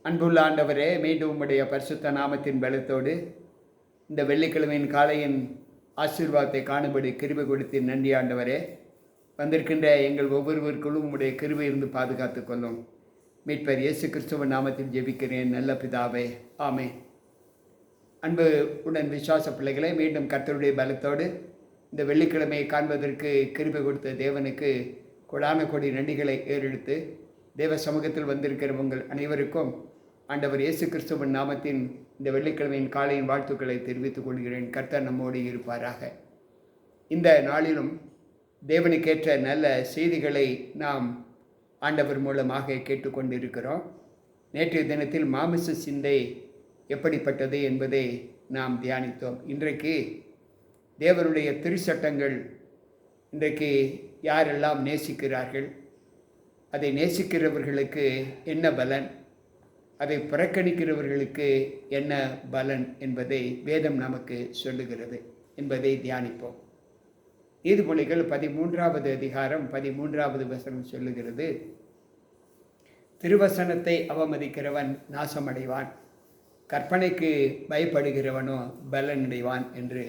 அன்புள்ள ஆண்டவரே, மீண்டும் உம்முடைய பரிசுத்த நாமத்தின் பலத்தோடு இந்த வெள்ளிக்கிழமையின் காலையின் ஆசீர்வாதத்தை காணும்படி கிருபை கொடுத்து நன்றி ஆண்டவரே. வந்திருக்கின்ற எங்கள் ஒவ்வொருவருக்குள்ளும் உம்முடைய கிருபை இருந்து பாதுகாத்துக் கொள்ளும். மீட்பர் இயேசு கிறிஸ்துவின் நாமத்தில் ஜெபிக்கிறேன் நல்ல பிதாவே, ஆமென். அன்பு உடன் விசுவாச பிள்ளைகளை, மீண்டும் கர்த்தருடைய பலத்தோடு இந்த வெள்ளிக்கிழமையை காண்பதற்கு கிருபை கொடுத்த தேவனுக்கு கொடான கொடி நன்றிகளை ஏறெடுத்து தேவ சமூகத்தில் வந்திருக்கிற உங்கள் அனைவருக்கும் ஆண்டவர் இயேசு கிறிஸ்துவின் நாமத்தின் இந்த வெள்ளிக்கிழமையின் காலையின் வாழ்த்துக்களை தெரிவித்துக் கொள்கிறேன். கர்த்தர் நம்மோடு இருப்பாராக. இந்த நாளிலும் தேவனுக்கேற்ற நல்ல செய்திகளை நாம் ஆண்டவர் மூலமாக கேட்டுக்கொண்டிருக்கிறோம். நேற்றைய தினத்தில் மாமிச சிந்தை எப்படிப்பட்டது என்பதை நாம் தியானித்தோம். இன்றைக்கு தேவனுடைய திருச்சட்டங்கள் இன்றைக்கு யாரெல்லாம் நேசிக்கிறார்கள், அதை நேசிக்கிறவர்களுக்கு என்ன பலன், அதை புறக்கணிக்கிறவர்களுக்கு என்ன பலன் என்பதை வேதம் நமக்கு சொல்லுகிறது என்பதை தியானிப்போம். நீதிமொழிகள் 13வது அதிகாரம் 13வது வசனம் சொல்லுகிறது, திருவசனத்தை அவமதிக்கிறவன் நாசமடைவான், கற்பனைக்கு பயப்படுகிறவனோ பலனடைவான் என்று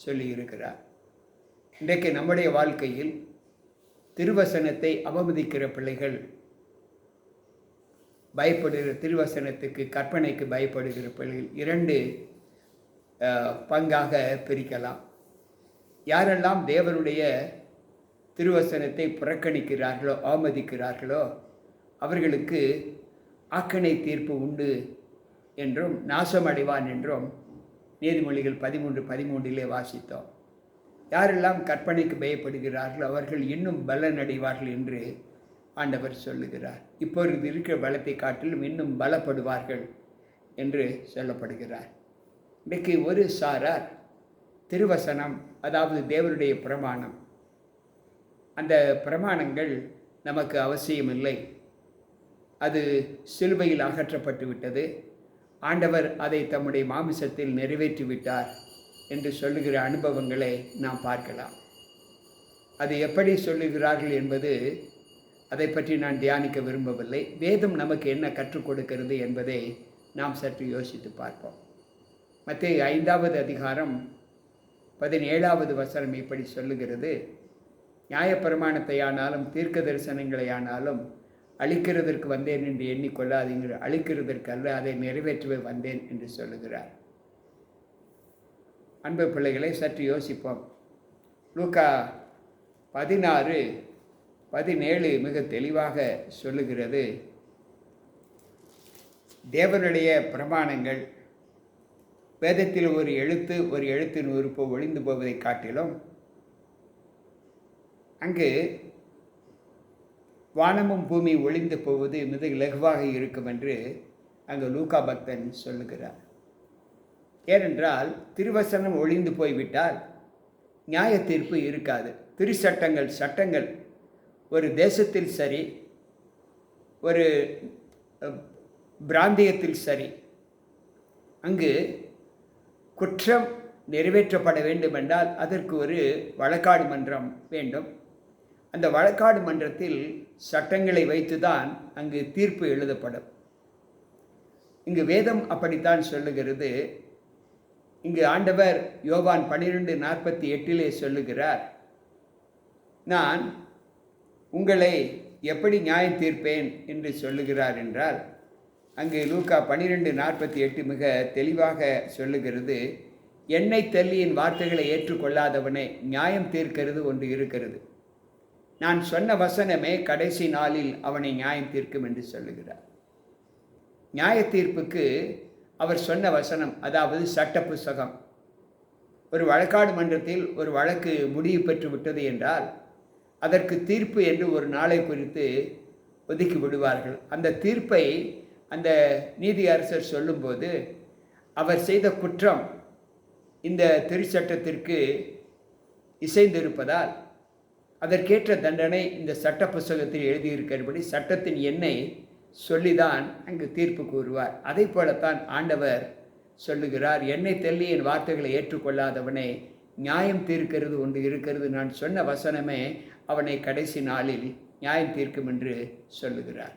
சொல்லியிருக்கிறார். இன்றைக்கு நம்முடைய வாழ்க்கையில் திருவசனத்தை அவமதிக்கிற பிள்ளைகள் பயப்படுகிற, திருவசனத்துக்கு கற்பனைக்கு பயப்படுகிற பிள்ளைகள் இரண்டு பங்காக பிரிக்கலாம். யாரெல்லாம் தேவனுடைய திருவசனத்தை புறக்கணிக்கிறார்களோ, அவமதிக்கிறார்களோ அவர்களுக்கு ஆக்கணை தீர்ப்பு உண்டு என்றும் நாசமடைவான் என்றும் நீதிமொழிகள் 13:13 வாசித்தோம். யாரெல்லாம் கற்பனைக்கு பயப்படுகிறார்களோ அவர்கள் இன்னும் பலன் அடைவார்கள் என்று ஆண்டவர் சொல்லுகிறார். இப்பொழுது இருக்கிற பலத்தை காட்டிலும் இன்னும் பலப்படுவார்கள் என்று சொல்லப்படுகிறார். இன்றைக்கு ஒரு சாரார் திருவசனம், அதாவது தேவனுடைய பிரமாணம், அந்த பிரமாணங்கள் நமக்கு அவசியமில்லை, அது சிலுவையில் அகற்றப்பட்டு விட்டது, ஆண்டவர் அதை தம்முடைய மாமிசத்தில் நிறைவேற்றிவிட்டார் என்று சொல்லுகிற அனுபவங்களை நாம் பார்க்கலாம். அது எப்படி சொல்லுகிறார்கள் என்பது அதை பற்றி நான் தியானிக்க விரும்பவில்லை. வேதம் நமக்கு என்ன கற்றுக் கொடுக்கிறது என்பதை நாம் சற்று யோசித்து பார்ப்போம். மத்தேயு 5வது அதிகாரம் 17வது வசனம் இப்படி சொல்லுகிறது, நியாயப்பிரமாணத்தை ஆனாலும் தீர்க்க தரிசனங்களை ஆனாலும் அழிக்கிறதற்கு வந்தேன் என்று எண்ணிக்கொள்ளாதீங்க, அழிக்கிறதற்கு அல்ல, அதை நிறைவேற்றவே வந்தேன் என்று சொல்லுகிறார். அன்பு பிள்ளைகளை, சற்று யோசிப்போம். லூக்கா 16:17 மிக தெளிவாக சொல்லுகிறது, தேவனுடைய பிரமாணங்கள் வேதத்தில் ஒரு எழுத்தின் உறுப்பு ஒழிந்து போவதை காட்டிலும் அங்கு வானமும் பூமி ஒழிந்து போவது மிக இலகுவாக இருக்கும் என்று அங்கு லூக்கா பக்தன் சொல்லுகிறார். ஏனென்றால் திருவசனம் ஒழிந்து போய்விட்டால் நியாய தீர்ப்பு இருக்காது. சட்டங்கள் ஒரு தேசத்தில் சரி, ஒரு பிராந்தியத்தில் சரி, அங்கு குற்றம் நிறைவேற்றப்பட வேண்டுமென்றால் அதற்கு ஒரு வழக்காடு மன்றம் வேண்டும். அந்த வழக்காடு மன்றத்தில் சட்டங்களை வைத்துதான் அங்கு தீர்ப்பு எழுதப்படும். இங்கு வேதம் அப்படித்தான் சொல்லுகிறது. இங்கு ஆண்டவர் யோவான் 12:48 சொல்லுகிறார், நான் உங்களை எப்படி நியாயம் தீர்ப்பேன் என்று சொல்லுகிறார் என்றால், அங்கு லூக்கா 12:48 மிக தெளிவாக சொல்லுகிறது, என்னை தள்ளியின் வார்த்தைகளை ஏற்றுக்கொள்ளாதவனை நியாயம் தீர்க்கிறது ஒன்று இருக்கிறது, நான் சொன்ன வசனமே கடைசி நாளில் அவனை நியாயம் தீர்க்கும் என்று சொல்லுகிறார். நியாய தீர்ப்புக்கு அவர் சொன்ன வசனம், அதாவது சட்ட புஸ்தகம். ஒரு வழக்காடு மன்றத்தில் ஒரு வழக்கு முடிவு பெற்று விட்டது என்றால் அதற்கு தீர்ப்பு என்று ஒரு நாளை குறித்து ஒதுக்கி விடுவார்கள். அந்த தீர்ப்பை அந்த நீதியரசர் சொல்லும்போது அவர் செய்த குற்றம் இந்த திருச்சட்டத்திற்கு இசைந்திருப்பதால் அதற்கேற்ற தண்டனை இந்த சட்ட புஸ்தகத்தில் எழுதியிருக்கிறபடி சட்டத்தின் எண்ணை சொல்லிதான் அங்கு தீர்ப்பு கூறுவார். அதை போலத்தான் ஆண்டவர் சொல்லுகிறார், என்னை தள்ளி என் வார்த்தைகளை ஏற்றுக்கொள்ளாதவனை நியாயம் தீர்க்கிறது ஒன்று இருக்கிறது, நான் சொன்ன வசனமே அவனை கடைசி நாளில் நியாயம் தீர்க்கும் என்று சொல்லுகிறார்.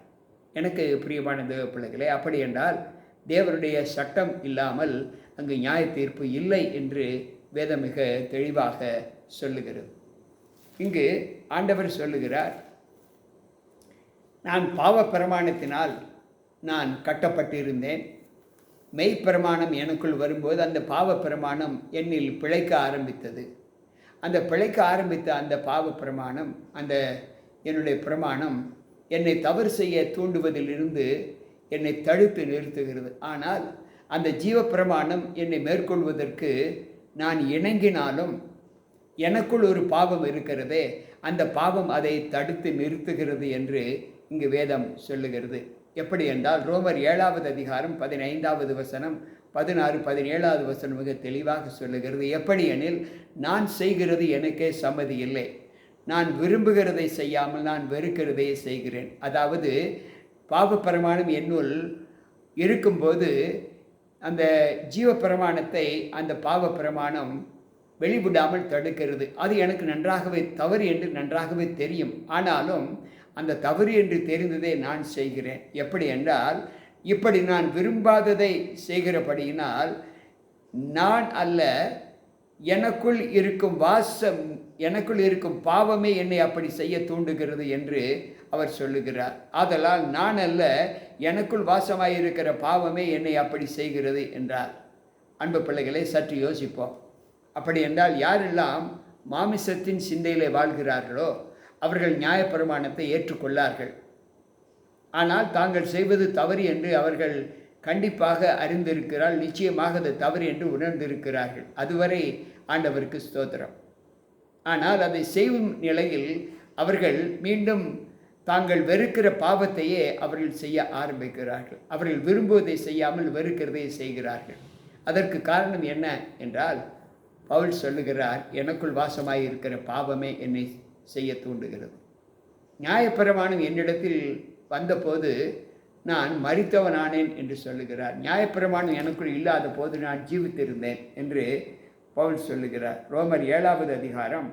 எனக்கு பிரியமான தேவ பிள்ளைகளே, அப்படி என்றால் தேவனுடைய சட்டம் இல்லாமல் அங்கு நியாய தீர்ப்பு இல்லை என்று வேதம் மிக தெளிவாக சொல்லுகிறது. இங்கு ஆண்டவர் சொல்லுகிறார், நான் பாவ பிரமாணத்தினால் நான் கட்டப்பட்டிருந்தேன். மெய்ப்பிரமாணம் எனக்குள் வரும்போது அந்த பாவ பிரமாணம் என்னில் பிழைக்க ஆரம்பித்தது. அந்த பிழைக்க ஆரம்பித்த அந்த பாவ பிரமாணம், அந்த என்னுடைய பிரமாணம் என்னை தவறு செய்ய தூண்டுவதிலிருந்து என்னை தடுத்து நிறுத்துகிறது. ஆனால் அந்த ஜீவ பிரமாணம் என்னை மேற்கொள்வதற்கு நான் இணங்கினாலும் எனக்குள் ஒரு பாவம் இருக்கிறதே, அந்த பாவம் அதை தடுத்து நிறுத்துகிறது என்று இங்கு வேதம் சொல்லுகிறது. எப்படி என்றால் ரோமர் 7வது அதிகாரம் 15வது வசனம் 16, 17வது வசனம் மிக தெளிவாக சொல்லுகிறது. எப்படி எனில், நான் செய்கிறது எனக்கே சம்மதி இல்லை, நான் விரும்புகிறதை செய்யாமல் நான் வெறுக்கிறதையே செய்கிறேன். அதாவது பாவ பிரமாணம் என்னுள் இருக்கும்போது அந்த ஜீவ பிரமாணத்தை அந்த பாவ பிரமாணம் வெளிவிடாமல் தடுக்கிறது. அது எனக்கு நன்றாகவே தவறு என்று நன்றாகவே தெரியும். ஆனாலும் அந்த தவறு என்று தெரிந்ததை நான் செய்கிறேன். எப்படி என்றால், இப்படி நான் விரும்பாததை செய்கிறபடியினால் நான் அல்ல, எனக்குள் இருக்கும் எனக்குள் இருக்கும் பாவமே என்னை அப்படி செய்ய தூண்டுகிறது என்று அவர் சொல்லுகிறார். ஆதலால் நான் அல்ல, எனக்குள் வாசமாயிருக்கிற பாவமே என்னை அப்படி செய்கிறது என்றார். அன்பு பிள்ளைகளை, சற்று யோசிப்போம். அப்படி என்றால் யாரெல்லாம் மாமிசத்தின் சிந்தையிலே வாழ்கிறார்களோ அவர்கள் நியாயப்பிரமாணத்தை ஏற்றுக்கொள்ளார்கள். ஆனால் தாங்கள் செய்வது தவறு என்று அவர்கள் கண்டிப்பாக அறிந்திருக்கிறார், நிச்சயமாக அது தவறு என்று உணர்ந்திருக்கிறார்கள். அதுவரை ஆண்டவருக்கு ஸ்தோத்திரம். ஆனால் அதை செய்யும் நிலையில் அவர்கள் மீண்டும் தாங்கள் வெறுக்கிற பாவத்தையே அவர்கள் செய்ய ஆரம்பிக்கிறார்கள். அவர்கள் விரும்புவதை செய்யாமல் வெறுக்கிறதை செய்கிறார்கள். அதற்கு காரணம் என்ன என்றால், பவுல் சொல்லுகிறார், எனக்குள் வாசமாய் இருக்கிற பாவமே என்னை செய்ய தூண்டுகிறது. நியாயப்பிரமாணம் என்னிடத்தில் வந்தபோது நான் மரித்தவனானேன் என்று சொல்லுகிறார். நியாயப்பிரமாணம் எனக்குள் இல்லாத போது நான் ஜீவித்திருந்தேன் என்று பவுல் சொல்லுகிறார். ரோமர் 7வது அதிகாரம்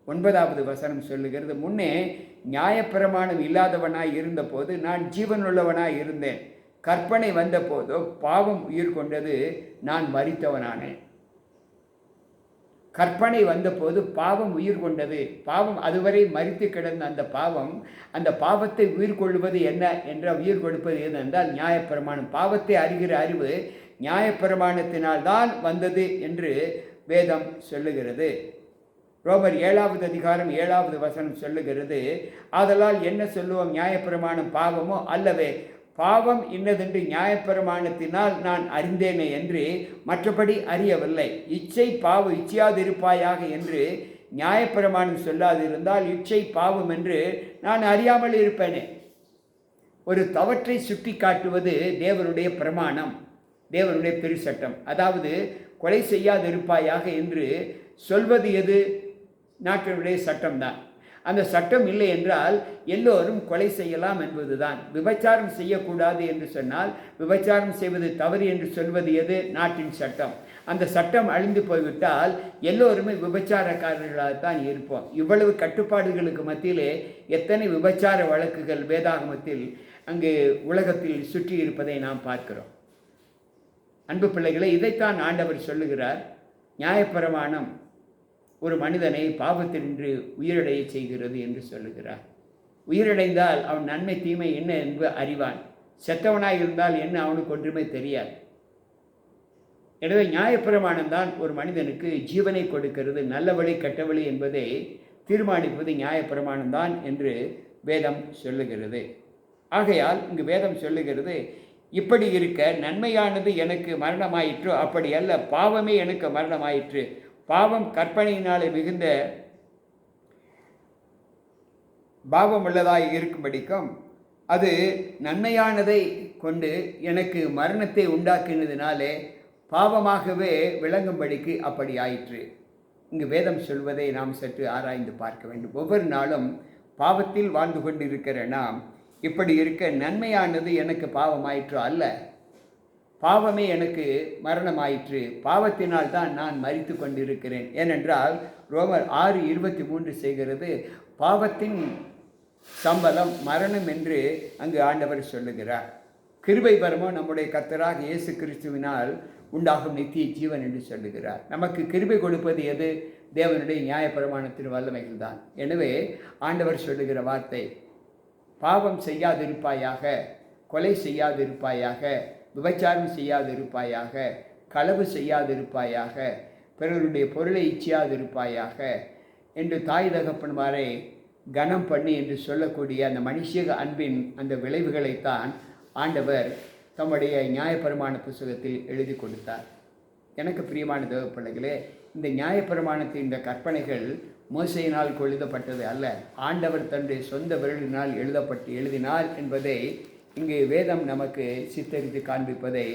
9வது வசனம் சொல்லுகிறது, முன்னே நியாயப்பிரமாணம் இல்லாதவனாய் இருந்தபோது நான் ஜீவனுள்ளவனாய் இருந்தேன். கற்பனை வந்த போதோ பாவம் உயிர் கொண்டது, நான் மரித்தவனானேன். கற்பனை வந்தபோது பாவம் உயிர் கொண்டது. பாவம் அதுவரை மரித்து கிடந்த அந்த பாவத்தை உயிர் கொள்வது என்ன என்றால், உயிர் கொடுப்பது எது என்றால் நியாயப்பிரமாணம். பாவத்தை அறிகிற அறிவு நியாயப்பிரமாணத்தினால்தான் வந்தது என்று வேதம் சொல்லுகிறது. ரோமர் 7வது அதிகாரம் 7வது வசனம் சொல்லுகிறது, ஆதலால் என்ன சொல்லுவோம், நியாயப்பிரமாணம் பாவமோ? அல்லவே, பாவம் இன்னதென்று நியாயப்பிரமாணத்தினால் நான் அறிந்தேனே என்று மற்றபடி அறியவில்லை. இச்சை இச்சையாதிருப்பாயாக என்று நியாயப்பிரமாணம் சொல்லாதிருந்தால் இச்சை பாவம் என்று நான் அறியாமல் இருப்பேனே. ஒரு தவற்றை சுட்டி காட்டுவது தேவனுடைய பிரமாணம், தேவனுடைய திருச்சட்டம். அதாவது கொலை செய்யாதிருப்பாயாக என்று சொல்வது எது? நாட்டினுடைய சட்டம்தான். அந்த சட்டம் இல்லை என்றால் எல்லோரும் கொலை செய்யலாம் என்பதுதான். விபச்சாரம் செய்யக்கூடாது என்று சொன்னால் விபச்சாரம் செய்வது தவறு என்று சொல்வது எது? நாட்டின் சட்டம். அந்த சட்டம் அழிந்து போய்விட்டால் எல்லோருமே விபச்சாரக்காரர்களாகத்தான் இருப்போம். இவ்வளவு கட்டுப்பாடுகளுக்கு மத்தியிலே எத்தனை விபச்சார வழக்குகள் வேதாகமத்தில் அங்கு உலகத்தில் சுற்றி இருப்பதை நாம் பார்க்கிறோம். அன்பு பிள்ளைகளை, இதைத்தான் ஆண்டவர் சொல்லுகிறார். நியாயப்பிரமாணம் ஒரு மனிதனை பாவத்தினின்று உயிரிழைய செய்கிறது என்று சொல்லுகிறார். உயிரிழைந்தால் அவன் நன்மை தீமை என்ன என்று அறிவான். செத்தவனாய் இருந்தால் என்ன அவனுக்கு ஒன்றுமே தெரியாது. எனவே நியாயப்பிரமாணம் தான் ஒரு மனிதனுக்கு ஜீவனை கொடுக்கிறது. நல்ல வழி கெட்ட வழி என்பதை தீர்மானிப்பது நியாயப்பிரமாணம் தான் என்று வேதம் சொல்லுகிறது. ஆகையால் இங்கு வேதம் சொல்லுகிறது, இப்படி இருக்க நன்மையானது எனக்கு மரணமாயிற்று, அப்படி அல்ல, பாவமே எனக்கு மரணமாயிற்று. பாவம் கற்பனையினாலே மிகுந்த பாவம் உள்ளதாய் இருக்கும்படிக்கும் அது நன்மையானதை கொண்டு எனக்கு மரணத்தை உண்டாக்கினதினாலே பாவமாகவே விளங்கும்படிக்கு அப்படி ஆயிற்று. இங்கு வேதம் சொல்வதை நாம் சற்று ஆராய்ந்து பார்க்க வேண்டும். ஒவ்வொரு நாளும் பாவத்தில் வாழ்ந்து கொண்டிருக்கிற நாம் இப்படி இருக்க நன்மையானது எனக்கு பாவமாயிற்று அல்ல, பாவமே எனக்கு மரணமாயிற்று, பாவத்தினால் தான் நான் மரித்து கொண்டிருக்கிறேன். ஏனென்றால் ரோமர் 6:23 செய்கிறது, பாவத்தின் சம்பளம் மரணம் என்று அங்கு ஆண்டவர் சொல்லுகிறார். கிருபை வரமோ நம்முடைய கர்த்தராக இயேசு கிறிஸ்துவினால் உண்டாகும் நித்திய ஜீவன் என்று சொல்லுகிறார். நமக்கு கிருபை கொடுப்பது எது? தேவனுடைய நியாயப்பிரமாணத்தின் வல்லமைகள் தான். எனவே ஆண்டவர் சொல்லுகிற வார்த்தை, பாவம் செய்யாதிருப்பாயாக, கொலை செய்யாதிருப்பாயாக, விபச்சாரம் செய்யாதிருப்பாயாக, களவு செய்யாதிருப்பாயாக, பிறருடைய பொருளை இச்சியாதிருப்பாயாக என்று தாய் தகப்பன்மாரை கனம் பண்ணி என்று சொல்லக்கூடிய அந்த மனுஷிய அன்பின் அந்த விளைவுகளைத்தான் ஆண்டவர் தம்முடைய நியாயப்பிரமாண புத்தகத்தில் எழுதி கொடுத்தார். எனக்கு பிரியமான தேவ பிள்ளைகளே, இந்த நியாயப்பிரமாணத்தின் இந்த கற்பனைகள் மோசையினால் எழுதப்பட்டது அல்ல, ஆண்டவர் தன்னுடைய சொந்த விரலினால் எழுதினார் என்பதை இங்கு வேதம் நமக்கு சித்தரித்து காண்பிப்பதை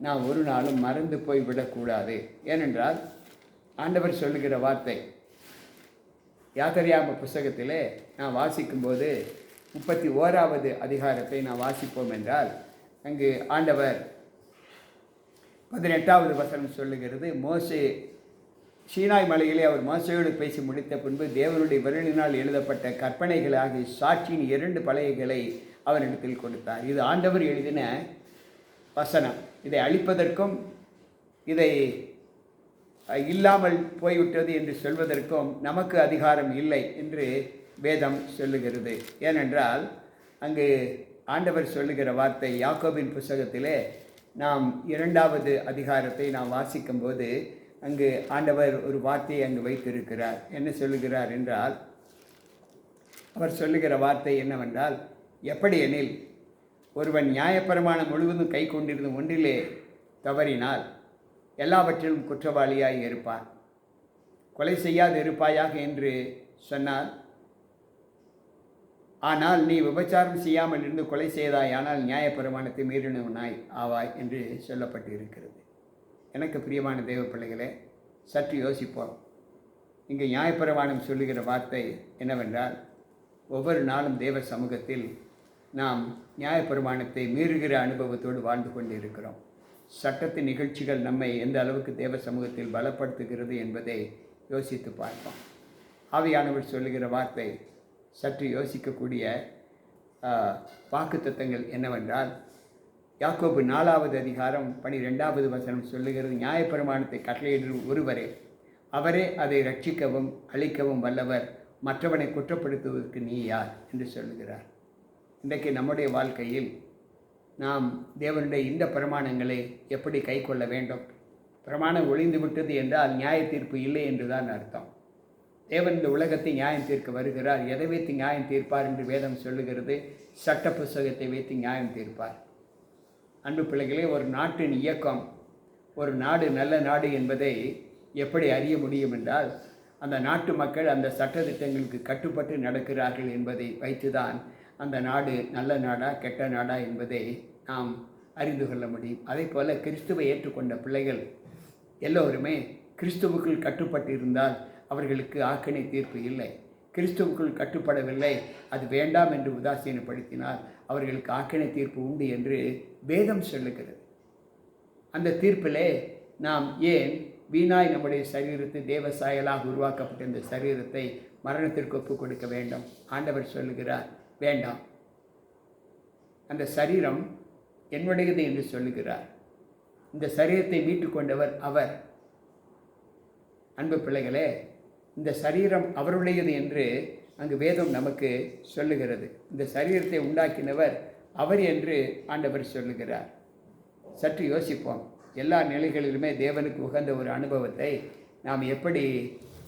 நாம் ஒரு நாளும் மறந்து போய்விடக்கூடாது. ஏனென்றால் ஆண்டவர் சொல்லுகிற வார்த்தை யாத்திரையாம புஸ்தகத்திலே நான் வாசிக்கும்போது 31வது அதிகாரத்தை நான் வாசிப்போம் என்றால் அங்கு ஆண்டவர் 18வது வசனம் சொல்லுகிறது, மோசே சீனாய் மலையிலே அவர் மோசையோடு பேசி முடித்த பின்பு தேவனுடைய விரலினால் எழுதப்பட்ட கற்பனைகளாகிய சாட்சியின் 2 பலகைகளை அவரிடத்தில் கொடுத்தார். இது ஆண்டவர் எழுதின வசனம். இதை அழிப்பதற்கும் இதை இல்லாமல் போய்விட்டது என்று சொல்வதற்கும் நமக்கு அதிகாரம் இல்லை என்று வேதம் சொல்லுகிறது. ஏனென்றால் அங்கு ஆண்டவர் சொல்லுகிற வார்த்தை யாக்கோபின் புத்தகத்திலே நாம் 2வது அதிகாரத்தை நாம் வாசிக்கும்போது அங்கு ஆண்டவர் ஒரு வார்த்தையை அங்கு வைத்திருக்கிறார். என்ன சொல்லுகிறார் என்றால், அவர் சொல்லுகிற வார்த்தை என்னவென்றால், எப்படி எனில் ஒருவன் நியாயப்பிரமாணம் முழுவதும் கை கொண்டிருந்த ஒன்றிலே தவறினால் எல்லாவற்றிலும் குற்றவாளியாய் இருப்பான். கொலை செய்யாது இருப்பாயாக என்று சொன்னார். ஆனால் நீ விபச்சாரம் செய்யாமல் இருந்து கொலை செய்தாயானால் நியாயப்பிரமாணத்தை மீறினவனாய் ஆவாய் என்று சொல்லப்பட்டு இருக்கிறது. எனக்கு பிரியமான தேவ பிள்ளைகளே, சற்று யோசிப்போம். இங்கே நியாயப்பிரமாணம் சொல்லுகிற வார்த்தை என்னவென்றால், ஒவ்வொரு நாளும் தேவ சமூகத்தில் நாம் நியாயப்பிரமாணத்தை மீறுகிற அனுபவத்தோடு வாழ்ந்து கொண்டு இருக்கிறோம். சட்டத்தின் நிகழ்ச்சிகள் நம்மை எந்த அளவுக்கு தேவ சமூகத்தில் பலப்படுத்துகிறது என்பதை யோசித்து பார்ப்போம். ஆவியானவர் சொல்லுகிற வார்த்தை சற்று யோசிக்கக்கூடிய வாக்குத்தத்தங்கள் என்னவென்றால், யாக்கோபு 4வது அதிகாரம் 12வது வசனம் சொல்லுகிறது, நியாயப்பிரமாணத்தை கட்டளையிடும் ஒருவரே, அவரே அதை ரட்சிக்கவும் அழிக்கவும் வல்லவர், மற்றவனை குற்றப்படுத்துவதற்கு நீ யார் என்று சொல்லுகிறார். இன்றைக்கு நம்முடைய வாழ்க்கையில் நாம் தேவனுடைய இந்த பிரமாணங்களை எப்படி கை கொள்ள வேண்டும்? பிரமாணம் ஒழிந்து விட்டது என்றால் நியாய தீர்ப்பு இல்லை என்றுதான் அர்த்தம். தேவன் இந்த உலகத்தை நியாயம் தீர்க்க வருகிறார். எதை வைத்து நியாயம் தீர்ப்பார் என்று வேதம் சொல்லுகிறது? சட்ட புஸ்தகத்தை வைத்து நியாயம் தீர்ப்பார். அன்பு பிள்ளைகளே, ஒரு நாட்டின் இயக்கம், ஒரு நாடு நல்ல நாடு என்பதை எப்படி அறிய முடியும் என்றால், அந்த நாட்டு மக்கள் அந்த சட்டத்திட்டங்களுக்கு கட்டுப்பட்டு நடக்கிறார்கள் என்பதை வைத்துதான் அந்த நாடு நல்ல நாடா கெட்ட நாடா என்பதை நாம் அறிந்து கொள்ள முடியும். அதே போல் கிறிஸ்துவை ஏற்றுக்கொண்ட பிள்ளைகள் எல்லோருமே கிறிஸ்துவுக்குள் கட்டுப்பட்டு இருந்தால் அவர்களுக்கு ஆக்கினை தீர்ப்பு இல்லை. கிறிஸ்துவுக்குள் கட்டுப்படவில்லை, அது வேண்டாம் என்று உதாசீனப்படுத்தினால் அவர்களுக்கு ஆக்கினை தீர்ப்பு உண்டு என்று வேதம் சொல்லுகிறது. அந்த தீர்ப்பிலே நாம் ஏன் வீணாய் நம்முடைய சரீரத்தை தேவ சாயலாக உருவாக்கப்பட்ட இந்த சரீரத்தை மரணத்திற்கு ஒப்புக் கொடுக்க வேண்டும்? ஆண்டவர் சொல்லுகிறார், வேண்டாம், அந்த சரீரம் என்னுடையது என்று சொல்லுகிறார். இந்த சரீரத்தை மீட்டுக்கொண்டவர் அவர். அன்பு பிள்ளைகளே, இந்த சரீரம் அவருடையது என்று அங்கு வேதம் நமக்கு சொல்லுகிறது. இந்த சரீரத்தை உண்டாக்கினவர் அவர் என்று ஆண்டவர் சொல்லுகிறார். சற்று யோசிப்போம். எல்லா நிலைகளிலுமே தேவனுக்கு உகந்த ஒரு அனுபவத்தை நாம் எப்படி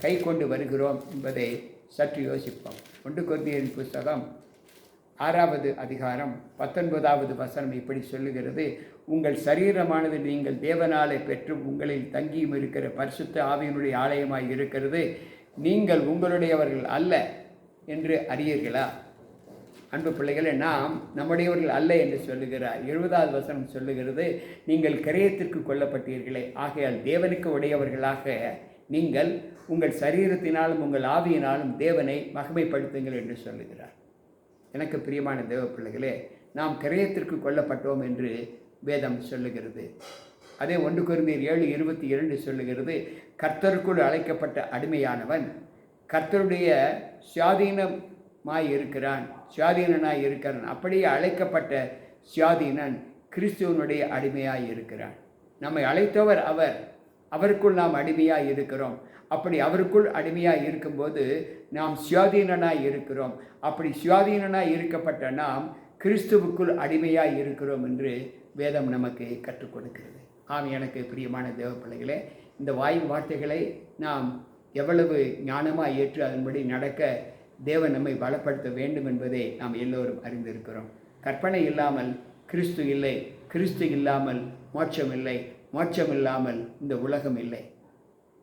கை கொண்டு வருகிறோம் என்பதை சற்று யோசிப்போம். 1 கொரிந்தியர் புஸ்தகம் 6வது அதிகாரம் 19வது வசனம் இப்படி சொல்லுகிறது, உங்கள் சரீரமானது நீங்கள் தேவனாலே பெற்று உங்களில் தங்கியும் இருக்கிற பரிசுத்த ஆவியினுடைய ஆலயமாய் இருக்கிறது, நீங்கள் உங்களுடையவர்கள் அல்ல என்று அறியீர்களா? அன்பு பிள்ளைகளை, நாம் நம்முடையவர்கள் அல்ல என்று சொல்லுகிறார். 70வது வசனம் சொல்லுகிறது, நீங்கள் கிரயத்திற்கு கொல்லப்பட்டீர்களே, ஆகையால் தேவனுக்கு உடையவர்களாக நீங்கள் உங்கள் சரீரத்தினாலும் உங்கள் ஆவியினாலும் தேவனை மகிமைப்படுத்துங்கள் என்று சொல்லுகிறார். எனக்கு பிரியமான தேவ பிள்ளைகளே, நாம் கிரயத்திற்கு கொல்லப்பட்டோம் என்று வேதம் சொல்லுகிறது. அதே 1 கொரிந்தியர் 7:22 சொல்லுகிறது, கர்த்தருக்குள் அழைக்கப்பட்ட அடிமையானவன் கர்த்தருடைய சுயாதீனமாய் இருக்கிறான், சுயாதீனனாய் இருக்கிறான். அப்படியே அழைக்கப்பட்ட சுயாதீனன் கிறிஸ்துவனுடைய அடிமையாய் இருக்கிறான். நம்மை அழைத்தவர் அவர், அவருக்குள் நாம் அடிமையாய் இருக்கிறோம். அப்படி அவருக்குள் அடிமையாய் இருக்கும்போது நாம் சுயாதீனனாய் இருக்கிறோம். அப்படி சுயாதீனனாய் இருக்கப்பட்ட நாம் கிறிஸ்துவுக்குள் அடிமையாய் இருக்கிறோம் என்று வேதம் நமக்கு கற்றுக் கொடுக்கிறது. எனக்கு பிரியமான தேவ பிள்ளைகளே, இந்த வாயின் வார்த்தைகளை நாம் எவ்வளவு ஞானமாக ஏற்று அதன்படி நடக்க தேவன் நம்மை பலப்படுத்த வேண்டும் என்பதை நாம் எல்லோரும் அறிந்திருக்கிறோம். கற்பனை இல்லாமல் கிறிஸ்து இல்லை, கிறிஸ்து இல்லாமல் மோட்சம் இல்லை, மோட்சம் இல்லாமல் இந்த உலகம் இல்லை.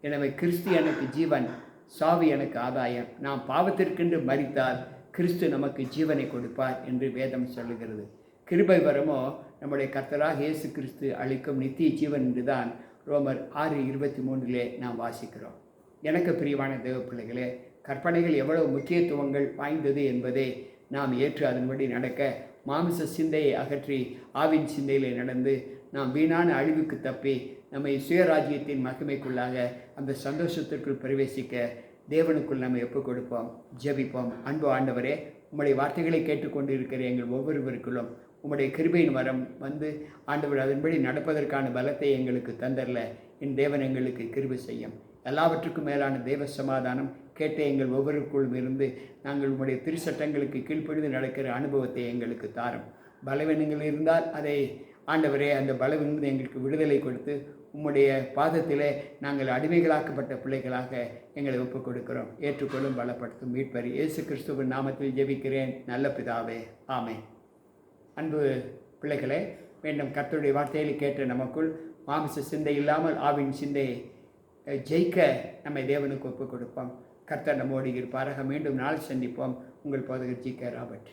எனவே கிறிஸ்து எனக்கு ஜீவன், சாவி எனக்கு ஆதாயம். நாம் பாவத்திற்கென்று மரித்தால் கிறிஸ்து நமக்கு ஜீவனை கொடுப்பார் என்று வேதம் சொல்லுகிறது. கிருபை வரமோ நம்முடைய கர்த்தராக இயேசு கிறிஸ்து அளிக்கும் நித்திய ஜீவன் என்றுதான் ரோமர் 6:23 நாம் வாசிக்கிறோம். எனக்கு பிரியமான தேவ பிள்ளைகளே, கற்பனைகள் எவ்வளவு முக்கியத்துவங்கள் வாய்ந்தது என்பதை நாம் ஏற்று அதன்படி நடக்க மாமிச சிந்தையை அகற்றி ஆவின் சிந்தையிலே நடந்து நாம் வீணான அழிவுக்கு தப்பி நம்மை சுயராஜ்யத்தின் மகிமைக்குள்ளாக அந்த சந்தோஷத்திற்குள் பிரவேசிக்க தேவனுக்குள் நம்ம ஒப்புக் கொடுப்போம். ஜெபிப்போம். அன்பு ஆண்டவரே, உம்முடைய வார்த்தைகளை கேட்டுக்கொண்டு இருக்கிற எங்கள் ஒவ்வொருவருக்குள்ளும் உம்முடைய கிருபையின் வரம் வந்து ஆண்டவர் அதன்படி நடப்பதற்கான பலத்தை எங்களுக்கு தந்தரல. என் தேவன் எங்களுக்கு கிருபை செய்யும். எல்லாவற்றுக்கும் மேலான தேவ சமாதானம் கேட்ட எங்கள் ஒவ்வொருக்குள்ளும் இருந்து நாங்கள் உம்முடைய திருச்சட்டங்களுக்கு கீழ்ப்படிந்து நடக்கிற அனுபவத்தை எங்களுக்கு தாரும். பலவீனங்கள் இருந்தால் அதை ஆண்டவரே, அந்த பலவீனம் எங்களுக்கு விடுதலை கொடுத்து உம்முடைய பாதத்திலே நாங்கள் அடிமைகளாக்கப்பட்ட பிள்ளைகளாக எங்களை ஒப்புக் கொடுக்கிறோம். ஏற்றுக்கொள்ளும், பலப்படுத்தும் மீட்பர் இயேசு கிறிஸ்துவின் நாமத்தில் ஜெபிக்கிறேன் நல்ல பிதாவே, ஆமென். அன்பு பிள்ளைகளே, மீண்டும் கர்த்தருடைய வார்த்தைகளை கேட்ட நமக்குள் மாமிச சிந்தை இல்லாமல் ஆவின் சிந்தையை ஜெயிக்க நம்மை தேவனுக்கு ஒப்புக் கொடுப்போம். கர்த்தர் நம்மோடு இருப்பாராக. மீண்டும் நாள் சந்திப்போம். உங்கள் போதகர் ஜி.கே. ராபர்ட்.